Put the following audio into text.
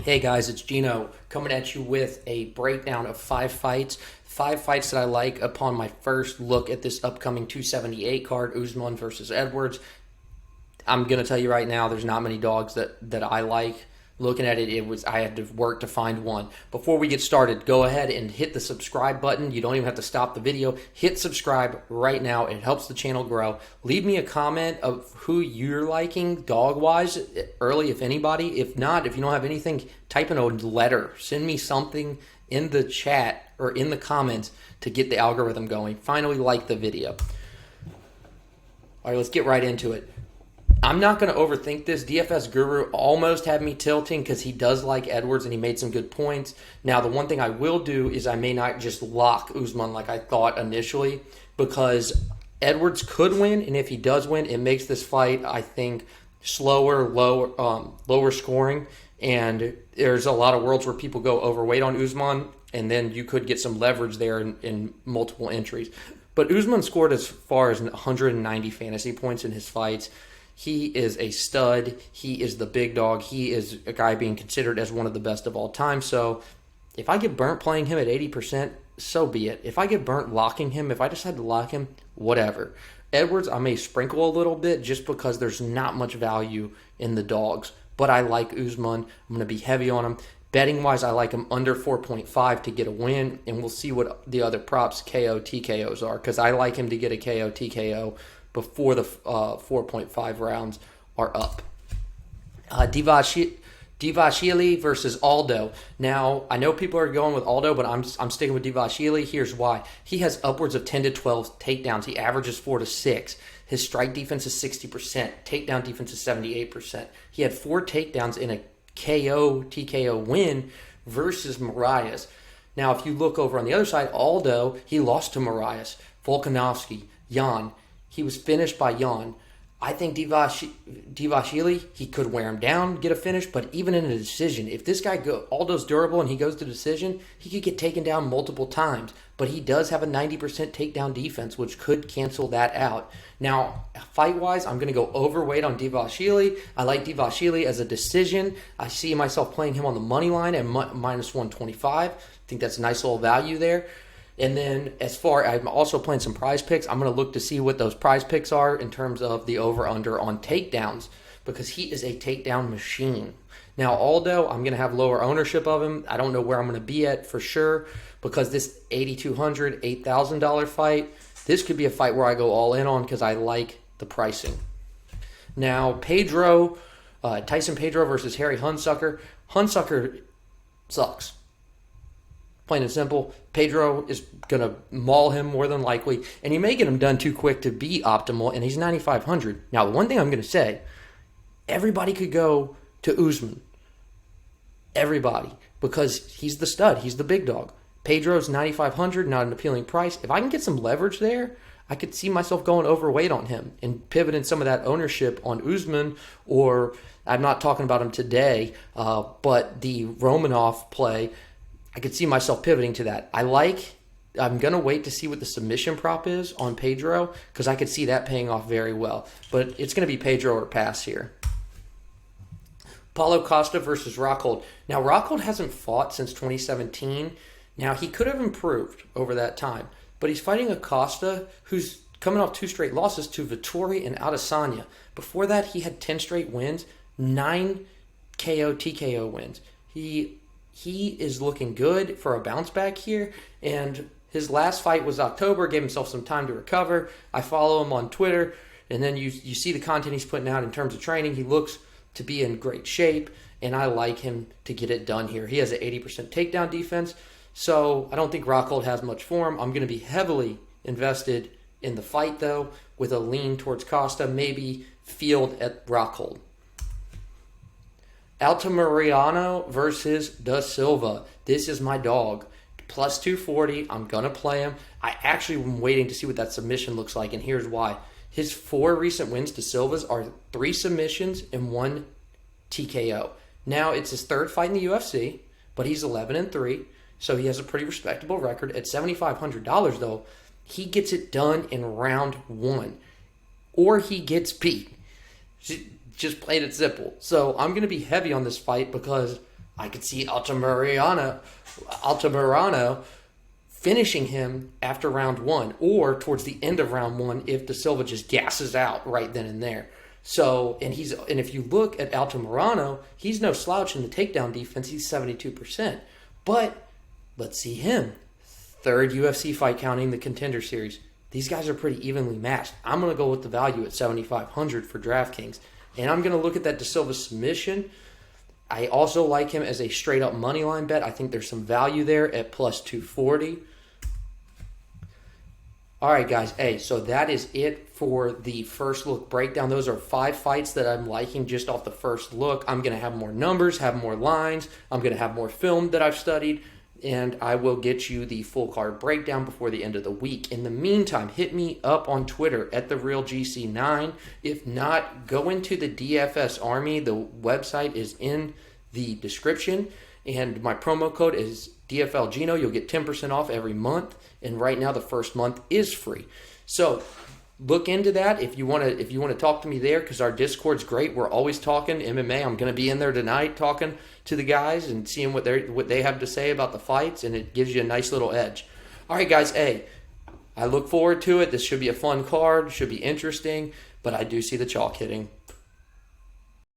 Hey guys, it's Gino coming at you with a breakdown of five fights. Five fights that I like upon my first look at this upcoming 278 card, Usman versus Edwards. I'm going to tell you right now, there's not many dogs that I like. Looking at it, I had to work to find one. Before we get started, go ahead and hit the subscribe button. You don't even have to stop the video. Hit subscribe right now. It helps the channel grow. Leave me a comment of who you're liking dog-wise early, if anybody. If not, if you don't have anything, type in a letter. Send me something in the chat or in the comments to get the algorithm going. Finally, like the video. All right, let's get right into it. I'm not going to overthink this. DFS Guru almost had me tilting because he does like Edwards and he made some good points. Now, the one thing I will do is I may not just lock Usman like I thought initially, because Edwards could win, and if he does win, it makes this fight, I think, slower, lower scoring, and there's a lot of worlds where people go overweight on Usman, and then you could get some leverage there in multiple entries. But Usman scored as far as 190 fantasy points in his fights. He is a stud. He is the big dog. He is a guy being considered as one of the best of all time. So if I get burnt playing him at 80%, so be it. If I get burnt locking him, if I decide to lock him, whatever. Edwards, I may sprinkle a little bit just because there's not much value in the dogs. But I like Usman. I'm going to be heavy on him. Betting-wise, I like him under 4.5 to get a win. And we'll see what the other props KO, TKOs are, because I like him to get a KO, TKO before the 4.5 rounds are up. Divashili versus Aldo. Now, I know people are going with Aldo, but I'm sticking with Divashili. Here's why. He has upwards of 10 to 12 takedowns. He averages 4 to 6. His strike defense is 60%. Takedown defense is 78%. He had 4 takedowns in a KO, TKO win versus Marias. Now, if you look over on the other side, Aldo, he lost to Marias, Volkanovski, Jan. He was finished by Jan. I think Divashili, he could wear him down, get a finish, but even in a decision, if this guy Aldo's durable and he goes to decision, he could get taken down multiple times. But he does have a 90% takedown defense, which could cancel that out. Now, fight-wise, I'm going to go overweight on Divashili. I like Divashili as a decision. I see myself playing him on the money line at minus 125. I think that's a nice little value there. And then I'm also playing some prize picks. I'm going to look to see what those prize picks are in terms of the over-under on takedowns, because he is a takedown machine. Now, Aldo, I'm going to have lower ownership of him. I don't know where I'm going to be at for sure, because this $8,200, $8,000 fight, this could be a fight where I go all in on because I like the pricing. Now, Tyson Pedro versus Harry Hunsucker. Hunsucker sucks. Plain and simple. Pedro is going to maul him more than likely, and he may get him done too quick to be optimal, and he's 9,500. Now, the one thing I'm going to say, everybody could go to Usman. Everybody. Because he's the stud. He's the big dog. Pedro's 9,500, not an appealing price. If I can get some leverage there, I could see myself going overweight on him and pivoting some of that ownership on Usman, or I'm not talking about him today, but the Romanov play, I could see myself pivoting to that. I'm going to wait to see what the submission prop is on Pedro, because I could see that paying off very well. But it's going to be Pedro or pass here. Paulo Costa versus Rockhold. Now, Rockhold hasn't fought since 2017. Now, he could have improved over that time, but he's fighting a Costa who's coming off 2 straight losses to Vettori and Adesanya. Before that, he had 10 straight wins, 9 KO, TKO wins. He is looking good for a bounce back here, and his last fight was October, gave himself some time to recover. I follow him on Twitter, and then you see the content he's putting out in terms of training. He looks to be in great shape, and I like him to get it done here. He has an 80% takedown defense, so I don't think Rockhold has much for him. I'm going to be heavily invested in the fight, though, with a lean towards Costa, maybe field at Rockhold. Altamirano versus Da Silva. This is my dog. Plus 240. I'm going to play him. I actually am waiting to see what that submission looks like, and here's why. His 4 recent wins to Silva's are 3 submissions and 1 TKO. Now, it's his 3rd fight in the UFC, but he's 11-3, so he has a pretty respectable record. At $7,500, though, he gets it done in round 1, or he gets beat. Just plain and simple. So I'm going to be heavy on this fight because I could see Altamirano finishing him after round 1 or towards the end of round 1 if Da Silva just gasses out right then and there. So, and if you look at Altamirano, he's no slouch in the takedown defense. He's 72%. But let's see him. Third UFC fight counting the Contender Series. These guys are pretty evenly matched. I'm going to go with the value at 7,500 for DraftKings. And I'm going to look at that Da Silva submission. I also like him as a straight-up moneyline bet. I think there's some value there at plus 240. All right, guys. Hey, so that is it for the first look breakdown. Those are 5 fights that I'm liking just off the first look. I'm going to have more numbers, have more lines. I'm going to have more film that I've studied. And I will get you the full card breakdown before the end of the week. In the meantime, hit me up on Twitter at TheRealGC9. If not, go into the DFS Army. The website is in the description. And my promo code is DFLGino. You'll get 10% off every month. And right now, the first month is free. So look into that if you want to talk to me there, because our Discord's great. We're always talking MMA. I'm going to be in there tonight talking to the guys and seeing what they have to say about the fights, and it gives you a nice little edge. All right, guys. Hey, I look forward to it. This should be a fun card. Should be interesting, but I do see the chalk hitting.